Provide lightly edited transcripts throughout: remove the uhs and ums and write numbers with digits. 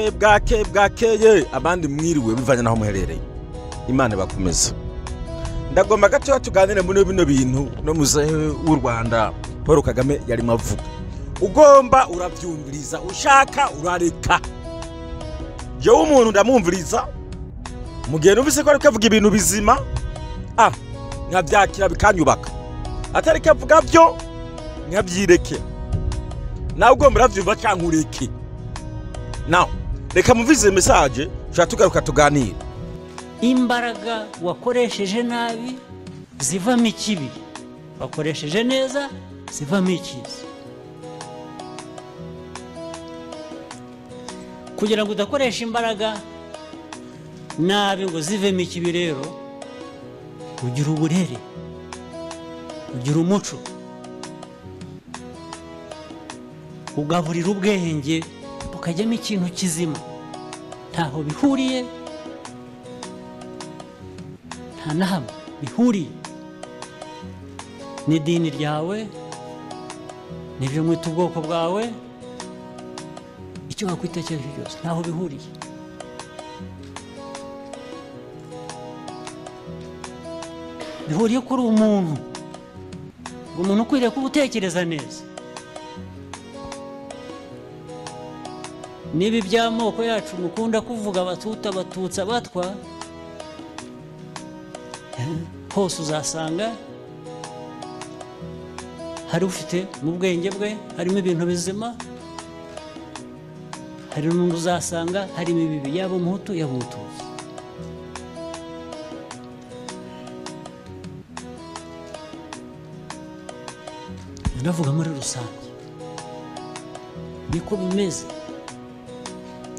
bwakeye abandi mwiriwe bivanye naho muherereye. Imana bakomeza. Ndagomba gato tuganire muri bino bintu no muzehe w'u Rwanda Paul Kagame yari mavuga. Ugomba uravyumviriza, ushaka urareka. Je umuntu ndamumviriza. Mugihe numvise ko ariko avuga ibintu bizima, nkabyakira bikanyubaka. Atari kavuga byo nkabyireke. Nawe ugomba uravyumva cyangwa ureke. Now, reka muvize message, tugaruka tuganira. Imbaraga wakoresheje nabi zivamo ikibi, wakoresheje neza zivamo ikiza. Kugira ngo udakoresha imbaraga nabi ngo zivemo ikibi rero, ugira uburere, ugira umuco, ugaburira ubwenge bukajyamo ikintu kizima. Ntaho bihuriye, nta na hamwe bihuriye n'idini ryawe, n'ibyo mwita ubwoko bwawe, icyo wakwita icyo ari cyo cyose, ntaho bihuriye. Bihuriye kuri umuntu ukwiriye kuba utekereza neza. Niba iby'amoko yacu mukunda kuvuga abatuta, abatutsi, abatwa, hose uzasanga hari ufite mu bwenge bwe harimo ibintu bizima, hari n'undi uzasanga harimo ibibi, yaba umuhutu yaba umututsi. Ndavuga muri rusange niko bimeze.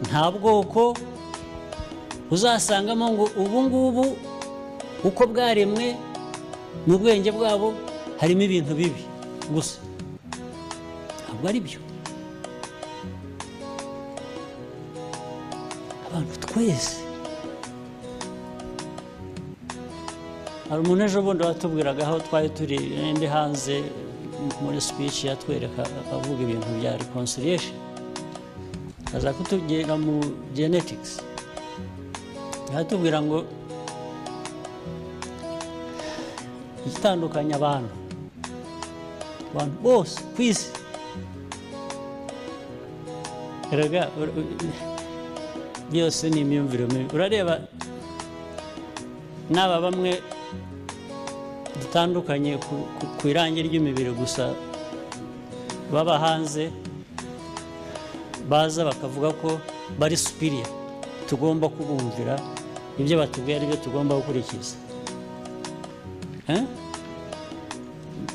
Nta bwoko uzasangamo ngo ubu ngubu uko bwaremwe mu bwenge bwabo harimo ibintu bibi gusa. Ntabwo ari byo. Abantu twese, hari umuntu ejo bundi watubwiraga aho twari turi ndi hanze muri speech yatwereka avuga ibintu bya reconciliation, aza kutubwira mu genetics, yatubwira ngo itandukanya abantu bose ku isi. Erega byose ni imyumvire mibi. Urareba n'aba bamwe dutandukanye ku irangi ry'imibiri gusa, baba hanze baza bakavuga ko bari superior, tugomba kubumvira, ibyo batubwira ari byo tugomba gukurikiza.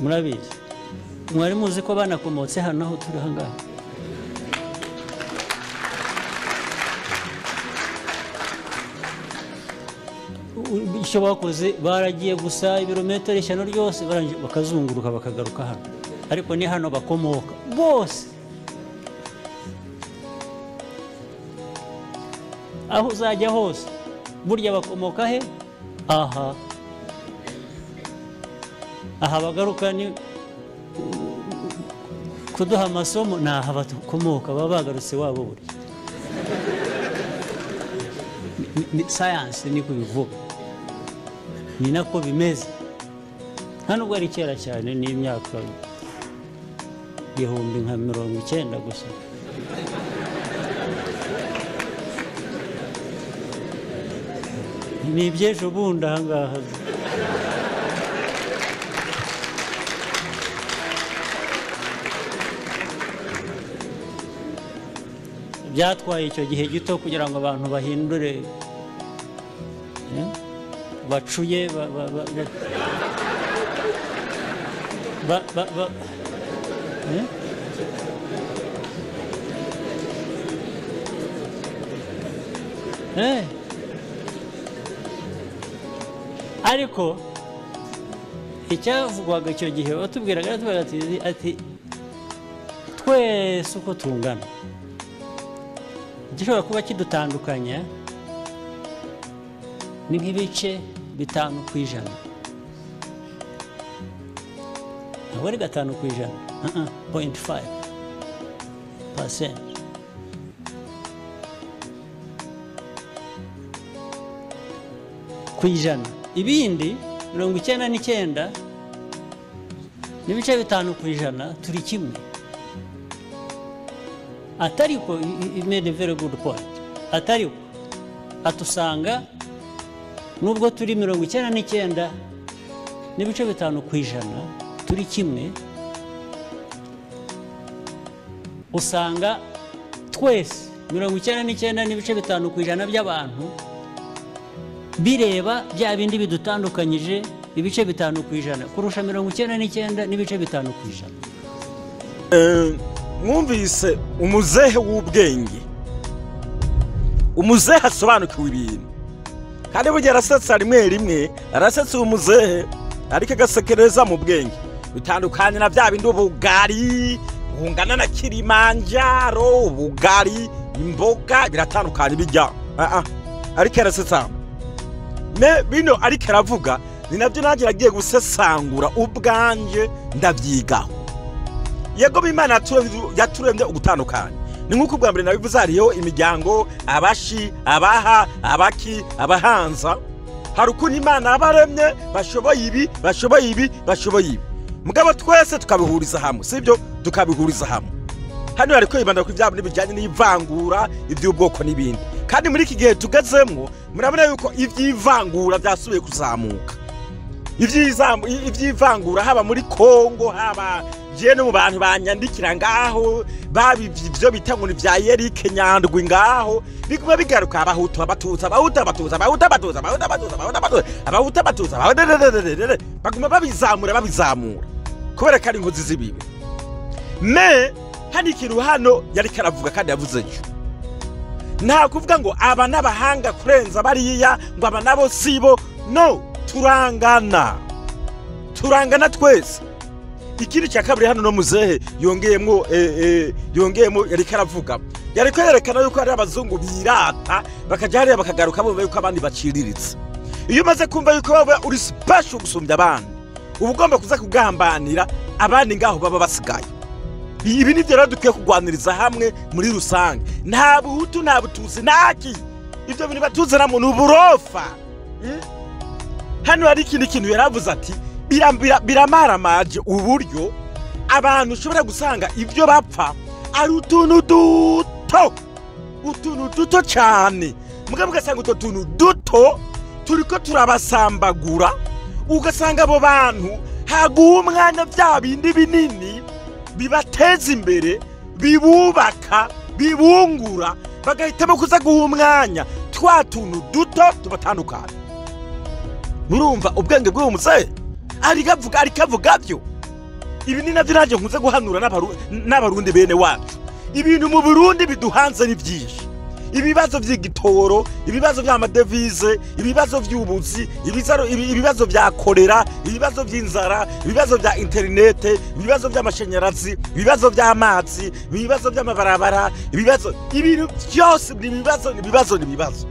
Murabizi, mwari muzi ko banakomotse hano aho turi hangaha. Icyo bakoze baragiye gusa ibirometero ishyano ryose bakazunguruka bakagaruka hano, ariko ni hano bakomoka bose. Aho uzajya hose burya bakomoka he? Aha bagaruka ni kuduha amasomo, ni aha bakomoka, baba bagarutse wabo burya. Science niko bivuga, ni nako bimeze. Nta nubwo ari kera cyane, ni imyaka 1900 gusa. Ni iby'ejo bundi aha ngaha. Byatwaye icyo gihe gito kugira ngo abantu bahindure, bacuye, ariko icyavugwaga icyo gihe batubwiraga ati twese uko tungana, gishobora kuba kidutandukanya ni nk'ibice 5%. Ntabwo ari 5%, 0.5%. ijana, ibindi 99 n'ibice 5 ku ijana turi kimwe. Atariko, he made a very good point. Atariko atusanga nubwo turi 99 n'ibice 5 ku ijana turi kimwe, usanga twese 99 n'ibice 5 ku ijana by'abantu bireba bya bindi bidutandukanyije ibice 5 ku ijana kurusha 99 n'ibice 5 ku ijana. Mwumvise umuzehe w'ubwenge, umuzehe asobanukiwe ibintu, kandi burya arasetsa rimwe rimwe, arasetsa umuzehe ariko agasekereza mu bwenge, bitandukanye na bya bindi ubugari bungana na Kilimanjaro, ubugari imboga biratandukanye bijya ariko arasetsa bino ariko aravuga ni nabyo nanjye nagiye gusesangura ubwanje ndabyigaho. Yego b'Imana yaturemye ugutandukanye, ni nk'uko bwa mbere nabivuze hariho imiryango, abashi, abaha, abaki, abahanza. Hari ukuntu Imana abaremye bashoboye ibi, bashoboye ibi, bashoboye ibi, mugabo twese tukabihuriza hamwe, sibyo? Tukabihuriza hamwe. Hano hari ko ibanda ku byabo n'ibijyanye n'ivangura, iby'ubwoko n'ibindi, kandi muri iki gihe tugezemo murabona yuko iby'ivangura byasubiye kuzamuka. Iby'ivangura haba muri Kongo, haba je no mu bantu banyandikira ngaho babivyo bita ngo ni bya Eric Nyandwi ngaho biguma bigaruka abahutu abatuza baguma babizamura kubera kari inkozi zibiwe. Me hani ikintu hano yari karavuga kandi yavuze cyo, nta kuvuga ngo aba n'abahanga kurenza bariya ngo aba nabo sibo, no, turangana twese. Ikindi cya kabiri hano no muzehe yongeyemo yari karavuga, yari kwerekana yuko ari abazungu birata bakajya hariya bakagaruka bumva yuko abandi baciriritse. Iyo umaze kumva yuko baba uri special gusumbya abandi, uba ugomba kuza kugambanira abandi ngaho baba basigaye. Ibi ni byo rero dukwiye kugwaniriza hamwe muri rusange, nta buhutu nta butuzi naki, ibyo bintu batuzana mu nuburofa. Hano hari ikindi kintu yaravuze ati biramaramaje uburyo abantu ushobora gusanga ibyo bapfa ari utuntu duto cyane, mugabo ugasanga utwo tuntu duto turiko turabasambagura, ugasanga abo bantu haguha umwanya bya bindi binini bibateza imbere, bibubaka, bibungura, bagahitamo kuza guha umwanya twa tuntu duto tubatandukanye. Murumva ubwenge bw'uwo muzehe arikavuga byo. Ibi ni navyo naje nkuze guhanura n'abarundi bene wacu. Ibintu mu Burundi biduhanze ni byinshi, ibibazo by'igitoro, ibibazo by'amadevize, ibibazo by'ubuzi, ibibazo bya kolera, ibibazo by'inzara, ibibazo bya interinete, ibibazo by'amashanyarazi, ibibazo by'amazi, ibibazo by'amabarabara, ibintu byose ni ibibazo.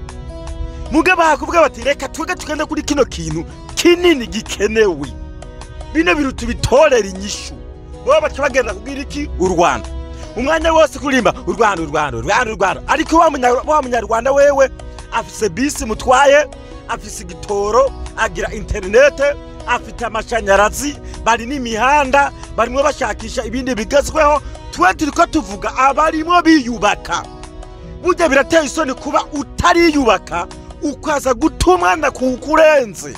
Mugabo hakuvuga bati reka twege tugende kuri kino kintu kinini gikenewe, bino bintu tubitorera inyishu. Bo bakibagenda kugira iki? U Rwanda umwanya wose kurimba u Rwanda, ariko wa munyarwanda wewe afise bisi mutwaye, afise igitoro, agira interinete, afite amashanyarazi, bari n'imihanda, barimo bashakisha ibindi bigezweho. Twe turiko tuvuga abarimo biyubaka. Burya birateye isoni kuba utariyubaka ukaza gutumwa na kukurenze.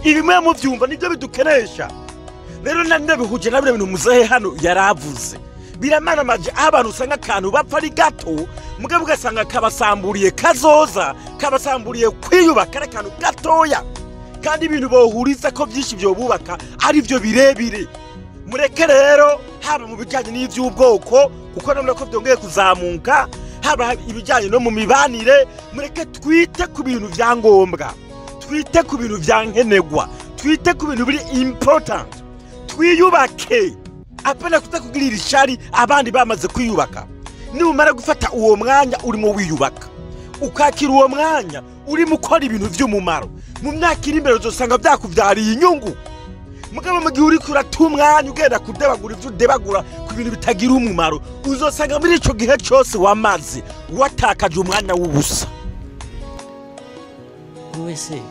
Ibimwe mu byumva nibyo bidukenesha. Rero nabihuje na bino bintu muzehe hano yaravuze, biramaramaje abantu usanga akantu bapfa ari gato, mugabo ugasanga kabasamburiye kazoza, kabasamburiye kwiyubaka ari akantu gatoya, kandi ibintu bohuriza ko byinshi byo bubaka ari byo birebire. Mureke rero haba mu bijyanye n'iby'ubwoko, kuko nabona ko byongeye kuzamuka, haba ibijyanye no mu mibanire, mureke twite ku bintu bya ngombwa, twite ku bintu bya nkenegwa, twite ku bintu biri important, twiyubake. Apana kutakugirira ishari abandi bamaze kwiyubaka. Numara gufata uwo mwanya urimo wiyubaka, ukakira uwo mwanya urimo ukora ibintu by'umumaro, mu myaka iri imbere uzosanga byakubyariye inyungu. Mugabo mu gihe uri kuratumwanya ugenda kudebagura ibyo udebagura ku bintu bitagira umumaro, uzosanga muri ico gihe cyose wamaze watakaje umwanya w'ubusa. umunyamakuru wese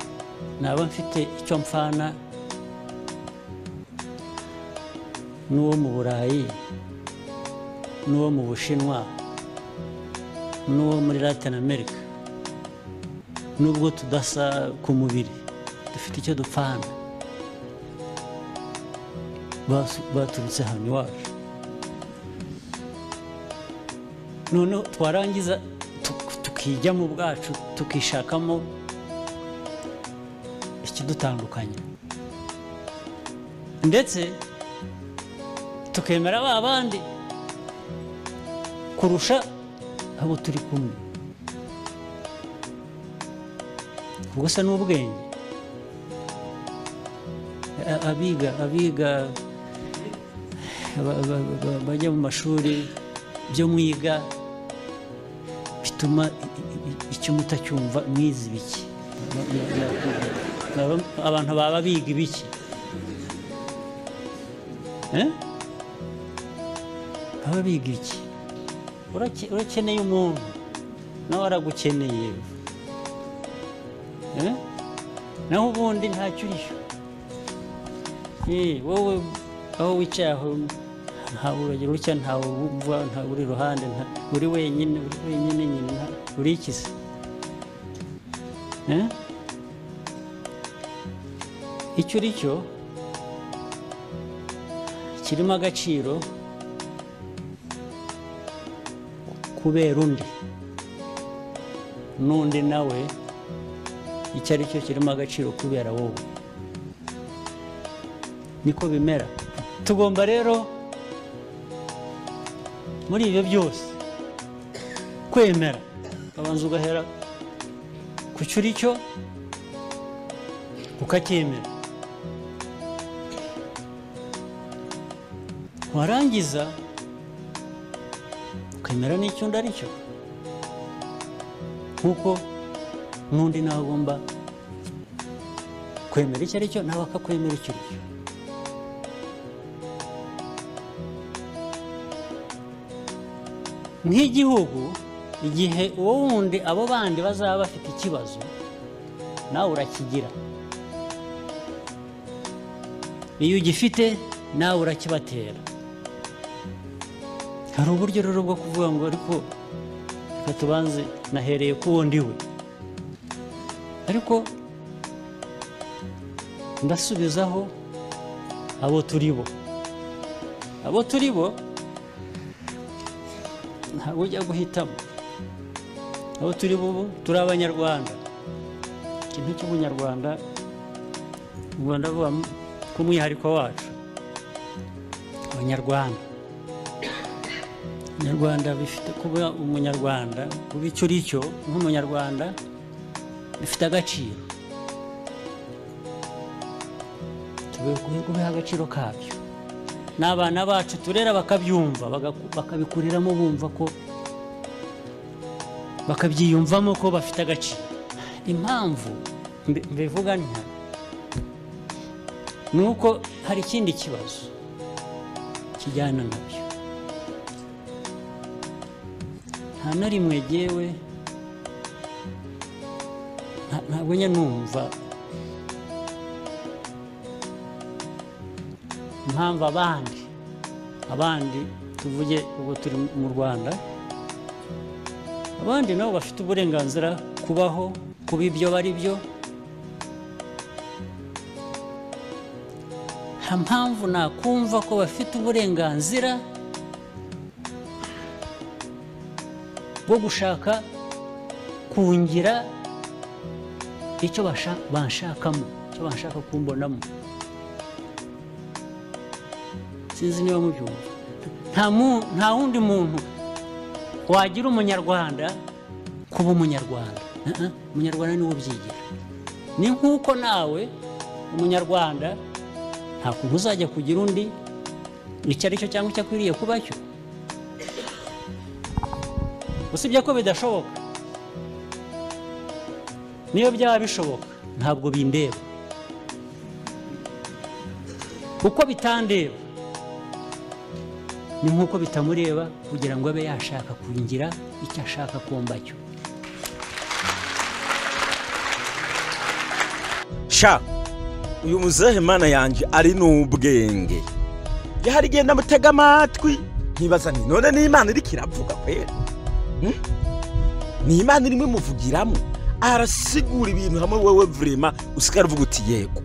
naba mfite icyo mfana n'uwo mu Burayi n'uwo mu Bushinwa n'uwo muri Latin America, nubwo tudasa ku mubiri dufite icyo dupfana, baturutse hano iwacu. Noneho twarangiza tukijya mu bwacu tukishakamo ikidutandukanye, ndetse tukemera ba bandi kurusha abo turi kumwe. Ubwo se n'ubwenge abiga bajya mu mashuri byo mwiga bituma icyo mutacyumva mwizi biki, abantu baba biga ibiki, baba biga iki? Urakeneye umuntu nawe aragukeneye, naho ubundi ntacyo uriyo. Wowe aho wicaye aho ntawe uragira utya, ntawe wumva, ntawe uri iruhande, uri wenyine nyine, uri iki se? Icyo uri cyo kirimo agaciro kubera undi, n'undi nawe icyo ari cyo kirimo agaciro kubera wowe. Niko bimera. Tugomba rero muri ibyo byose kwemera, abanza ugahera ku cyo uri cyo ukacyemera, warangiza ukemera n'icyo undi ari cyo, nk'uko n'undi nawe agomba kwemera icyo ari cyo, nawe akakwemera icyo uri cyo. Nk'igihugu, igihe uwo wundi abo bandi bazaba bafite ikibazo, nawe urakigira. Iyo ugifite nawe urakibatera. Hari uburyo rero bwo kuvuga ngo ariko reka tubanze nahereye ku wundi we, ariko ndasubizaho abo turi bo. Abo turi bo ntabwo ujya guhitamo. Abo turi bo turi Abanyarwanda. Ikintu cy'Ubunyarwanda u Rwanda vuba ku mwihariko wacu. Abanyarwanda bifite kuba Umunyarwanda, kuba icyo uri cyo nk'Umunyarwanda bifite agaciro. Tubiha agaciro kabyo, n'abana bacu turera bakabyumva, bakabikuriramo bumva ko, bakabyiyumvamo ko bafite agaciro. Impamvu mbivuga ntya ni uko hari ikindi kibazo kijyana nabyo. Nta na rimwe jyewe ntabwo njya numva impamvu abandi tuvuge ubu turi mu Rwanda, abandi nabo bafite uburenganzira kubaho, kuba ibyo bari byo. Nta mpamvu nakumva ko bafite uburenganzira bwo gushaka kungira icyo banshakamo, icyo banshaka kumbonamo. Sinzi niba mubyumva. Nta wundi muntu wagira Umunyarwanda kuba Umunyarwanda. Umunyarwanda niwe ubyigira. Ni nk'uko nawe Umunyarwanda nta kuntu uzajya kugira undi icyo ari cyo cyangwa icyo akwiriye kuba cyo. Usibye ko bidashoboka. Niyo byaba bishoboka ntabwo bindeba, uko bitandeba ni nk'uko bitamureba kugira ngo abe yashaka kungira icyo ashaka kumba cyo. sha uyu muzehe mana yanje ari n'ubwenge yahari genda mutega amatwi nkibaza nti none ni Imana iri kiravuga kwera ni Imana iri muvugiramo arasigura ibintu hamwe wewe vrema usigara uvuga uti yego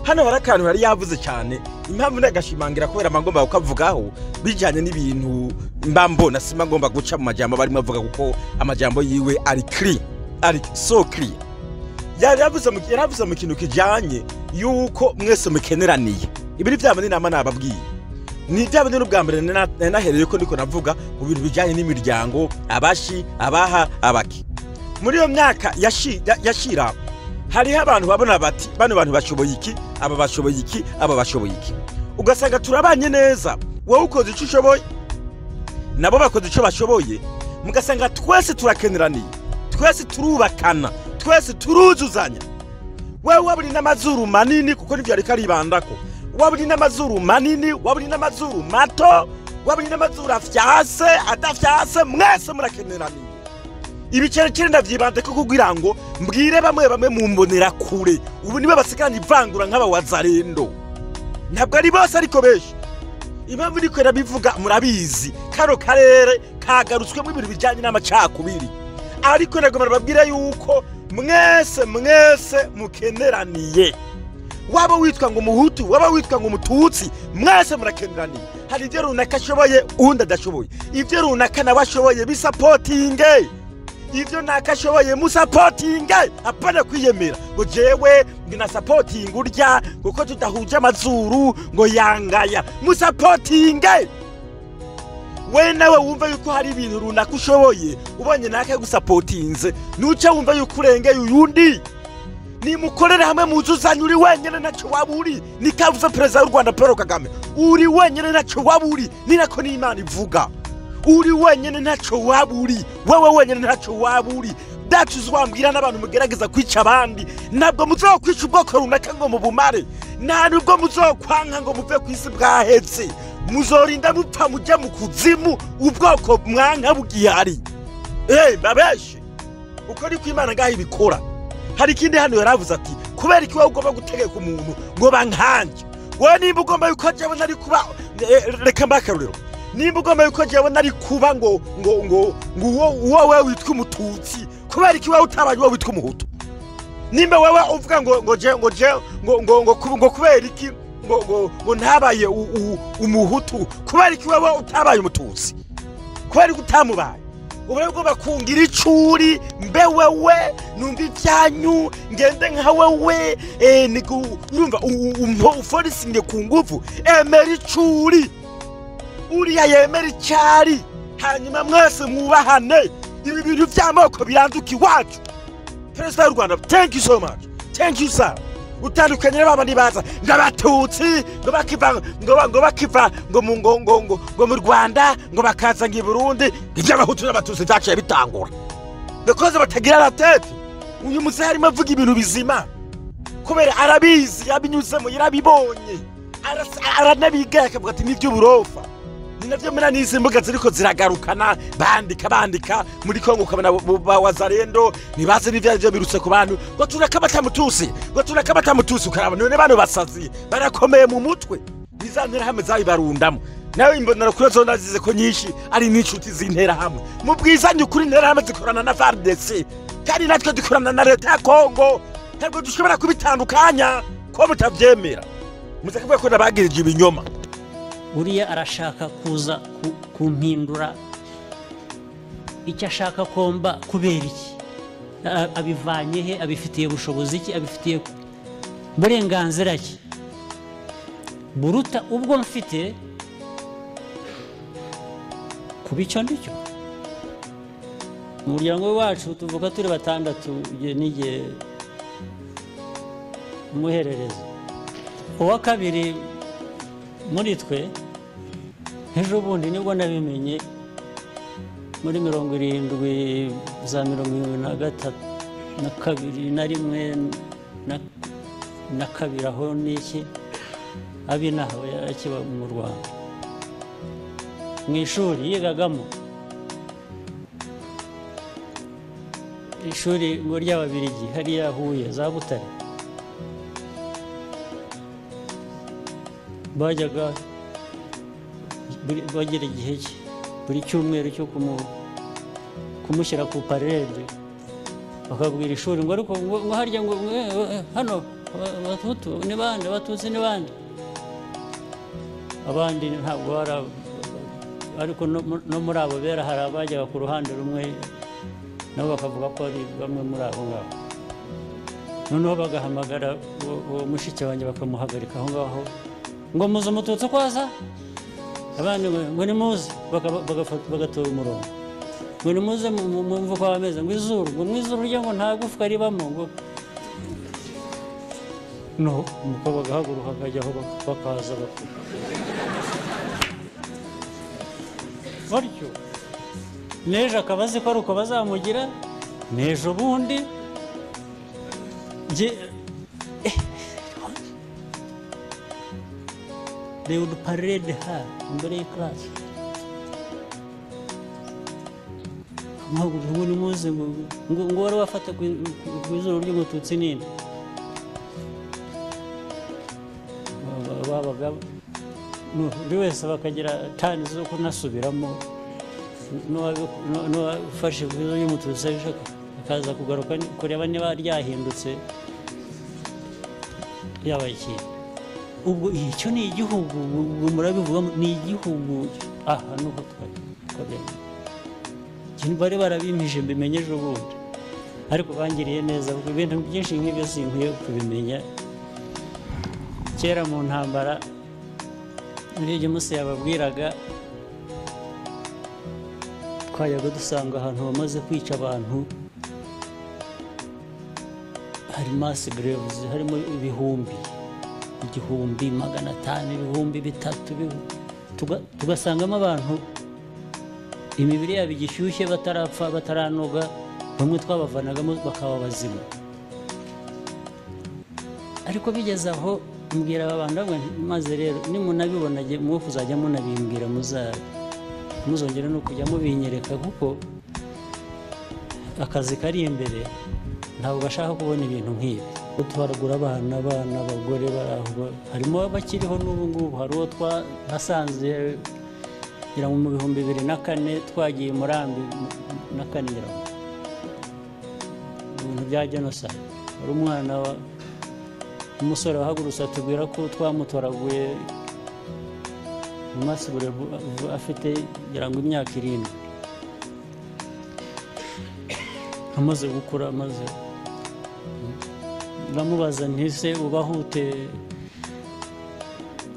hano barakantu yari yavuze cyane impamvu ndagashimangira kubera amagomba ukavugaho bijanye n'ibintu mbambona sima ngomba guca mu majambo bari mavuga kuko amajambo yiwe ari clear ari so clear yaravuze mu kintu kijanye yuko mwese mukeneraniye ibiri byabo n'inama nababwiye ni byabo n'ubwa mbere nahereye ko ndiko navuga mu bintu bijanye n'imiryango abashi abaha abaki muri iyo myaka yashira hari abantu babona bati bano bantu bashoboye iki aba bashoboye iki aba bashoboye iki ugasanga turabanye neza wowe ukoze icyo ushoboye nabo bakoze icyo bashoboye mugasanga twese turakeneraniye twese turubakana twese turuzuzanya wewe waburi n'amazuru manini kuko nivyo ari karibandako waburi n'amazuru manini waburi n'amazuru mato waburi n'amazuru afyase adafyase mwese murakeneraniye ibicerekere ndavyibande ko kugira ngo mbwire bamwe mumbonera kure ubu nibe basikana ivangura nk'aba wazarendo ntabwo ari bose ariko beshi impamvu niko nabivuga murabizi karo karere kagarutswe mu ibintu bijanye n'amacakubiri ariko nagomba babwire yuko mwese mukeneraniye waba witwa ngo umuhutu waba witwa ngo umututsi mwese murakeneraniye hari ibyo runaka ashoboye undi adashoboye ibyo runaka nawe ashoboye bisapotinge ivyo nakashoboye musapotinge apana kwiyemera ngo jewe ngina supporting urya kuko tudahuje amazuru ngo yangaya musapotinge we nawe wumva yuko hari ibintu runaka ushoboye ubonye naka gusapotinze nuca wumva yuko urengeye uyundi ni mukorere hamwe muzuzanye uri wenyene naco waburi nikavuze president w'u Rwanda Paul Kagame uri wenyene naco waburi ni nako ni Imana ivuga uri wenyene naco waburi wewe wenyene naco waburi datuzwambwira n'abantu mugerageza kwica abandi nabwo muzokwica ubwoko runaka ngo mubumare nta nubwo muzokwanka ngo muve kwisi bwahetse muzorinda mupfa mujya mu kuzimu ubwoko mwanka bugihari babeshe uko ni kw'Imana ngaho ibikora hari ikindi hano yaravuze ati kubera iki wowe ugomba gutegeka umuntu ngo bankanje wowe nimba ugomba yuko jewe nari kuba reka mbakaruriro nimba ugomba yuko jewe nari kuba ngo wowe witwa umututsi kubera iki wowe utabaye wowe witwa umuhutu nimba wewe uvuga ngo kubera iki ngo ntabaye umuhutu kubera iki wewe utabaye umututsi kubera iki utamubaye ubure ugomba kungira icuri mbe wewe numva ivyanyu ngende nka wewe urumva uforisinge ku nguvu emera icuri uriya yemera icyari hanyuma mwese mwubahane ibi bintu by'amoko biranduka iwacu President w'u Rwanda thank you so much thank you sir utandukanye n'abandi baza ngabatutsi ngo bakiva ngo mu Rwanda ngo bakaza ngi Burundi iby'abahutu n'abatutsi byaciye bitangura because batagira la tête uyu muze harimo avuga ibintu bizima kubera arabizi yabinyuzemo yarabibonye aranabiga akavuga ati nivyo burofa ninavyo mena n'izi mbuga ziriko ziragarukana bandika muri Kongo kabana wazarendo nibaze n'ivyo birutse ku bantu ngo turakabata mutusi ukaraba none bano basazi barakomeye mu mutwe bizantera hamwe zabibarundamo nawe imbonera kuri zo ndazize ko nyinshi ari n'inshuti zintera hamwe mu bwizanye ukuri ntera hamwe zikorana na FARDC kandi natwe dukorana na leta ya Kongo ntabwo dushobora kubitandukanya ko mutavyemera muze kuvuga ko nabagirije ibinyoma uriya arashaka kuza kumpindura icyo ashaka komba kubera iki abivanye he abifitiye ubushobozi iki abifitiye burenganzira ki buruta ubwo mfite kubico ndicyo umuryango wacu tuvuga turi batandatu n'igihe umuherereza uwa kabiri muri twe ejo bundi nibwo nabimenye muri 70 za 73 na kabiri na rimwe na kabiri aho niki abinaho yakiba mu Rwanda mu ishuri yigagamo ishuri ngo ry'Ababirigi hari yahuye za Butare bajyaga bagera igihe cye buri cyumweru cyo kumushyira ku parede bakabwira ishuri ngo ariko ngo harya ngo hano Abahutu ni bande Abatutsi ni bande abandi ntabwo ariko no muri abo bera hari abajyaga ku ruhande rumwe nabo bakavuga ko ari bamwe muri abo ngabo noneho bagahamagara uwo mushiki wanjye bakamuhagarika aho ngaho ngo muze Umututsi kwaza abandi ngo ni muze bagatora umurongo ngo ni muze mumva uko bameze ngo izuru ngo mu izuru rye ngo nta gufwa ribamo ngo no nuko bagahaguruka bakajyaho bakaza batyo n'ejo akaba azi ko ari uko bazamugira n'ejo bundi they would parade her imbere y'ikirasi ngo ni muze ngo wari wafata ku izuru ry'Umututsi ninde babaga buri wese bakagira tani zo kunasubiramo n'uwafashe ku izuru ry'Umututsi akaza kugaruka kureba niba ryahindutse yabaye ikintu ubwo icyo ni igihugu murabivugamo ni igihugu aha nuko twabyenye ikintu bari barabimije mbimenye ejo bundi ariko bangiriye neza kuko ibintu byinshi nk'ibyo sinkwiye kubimenya kera mu ntambara muri ibyo Musa yababwiraga twayaga dusanga ahantu bamaze kwica abantu hari mass graves harimo ibihumbi 500 ibihumbi 3 tugasangamo abantu imibiri yabo igishyushye batarapfa bataranoga bamwe twabavanagamo bakaba bazima ariko bigeze aho mbwira abandi maze rero nimunabibona mu kuzajya munabimbwira muzongera no kujya mubinyereka kuko akazi kari imbere ntabwo bashaka kubona ibintu nk'ibi utwaragura abana abagore baraho harimo bakiriho n'ubu ngubu hari uwo twasanze ngira ngo mu 2004 twagiye Murambi na Kanira ibintu bya genocide hari umwana umusore wahagurutse atubwira ko twamutoraguye mu masibure afite ngira ngo imyaka 7 amaze gukura amaze ndamubaza ntise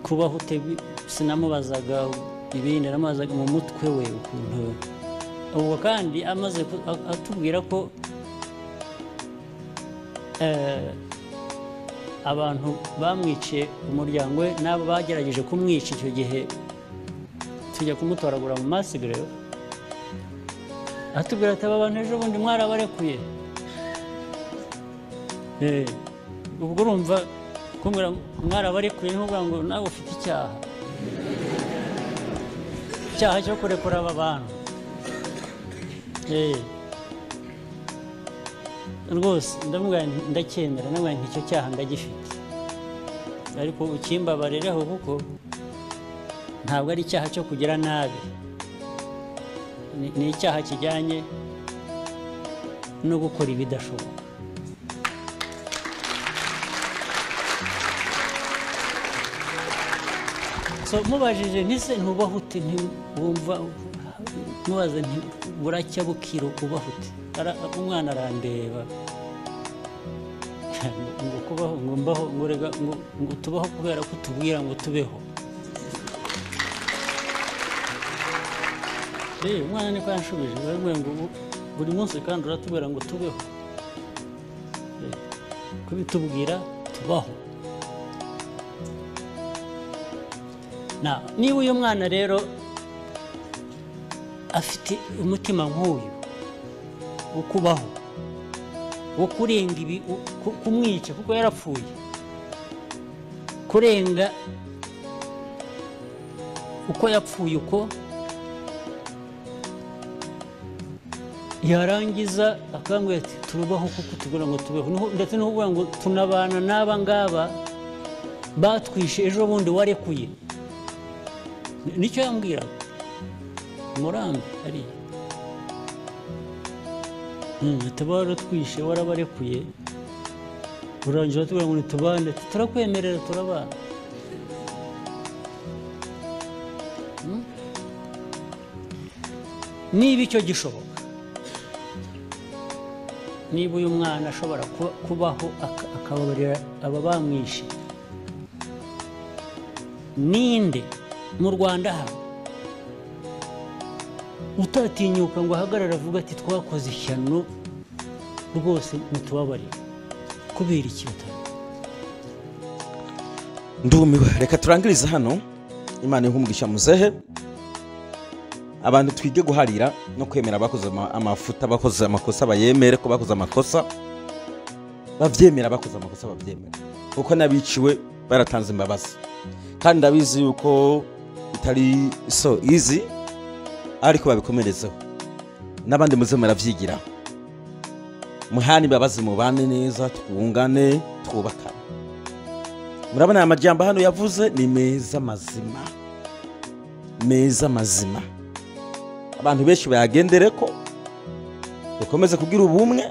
kubahute sinamubazaga ibindi namazaga mu mutwe we ukuntu ubwo kandi amaze atubwira ko abantu bamwiciye umuryango we nabo bagerageje kumwica icyo gihe tujya kumutoragura mu masigre atubwira ati aba bantu ejo bundi mwarabarekuye ubwo urumva kumbwira mwarabarekuye n'ubwo ngo nawe ufite icyaha cyo kurekura aba bantu rwose ndacyemera nawe nk'icyo cyaha ndagifite ariko ukimbabarereho kuko ntabwo ari icyaha cyo kugira nabi ni icyaha kijyanye no gukora ibidashoboka mubajije ntise ntubahute ntiwumva mubaze buracya bukiro ubahute umwana arandeba ngo kubaho ngo mbaho ngo tubaho kubera ko tubwira ngo tubeho umwana niko yanshubije baramubwira ngo buri munsi kandi uratubwira ngo tubeho kubitubwira tubaho niba uyu mwana rero afite umutima nk'uyu wo kubaho wo kurenga ibi kumwica kuko yarapfuye kurenga uko yapfuye uko yarangiza akambwira ati turubaho kuko tubwira ngo tubeho ndetse no kuvuga ngo tunabana n'aba ngaba batwishe ejo bundi warekuye nicyo yambwiraga Murambi ari tabara twishe warabarekuye urangira tuvuga ngo tubane turakwemerera turabana niba icyo gishoboka niba uyu mwana ashobora kubaho akababarira aba bamwishe ninde mu Rwanda hano utatinyuka ngo ahagarara avuga ati twakoze ishyano rwose mutubabarire kubera iki ndumiwe reka turangiriza hano Imana ihumugisha muzehe abantu twige guharira no kwemera bakoze amafuta bakoze amakosa bayemere ko bakoze amakosa bavyemera bakoze amakosa bavyemera kuko nabiciwe baratanze imbabazi kandi ndabizi yuko itari so easy ariko babikomerezeho n'abandi muze muravyigira muhani imbabazi mubane neza twungane twubakana murabona amajambo hano yavuze ni meza mazima abantu benshi bayagendereko dukomeze kugira ubumwe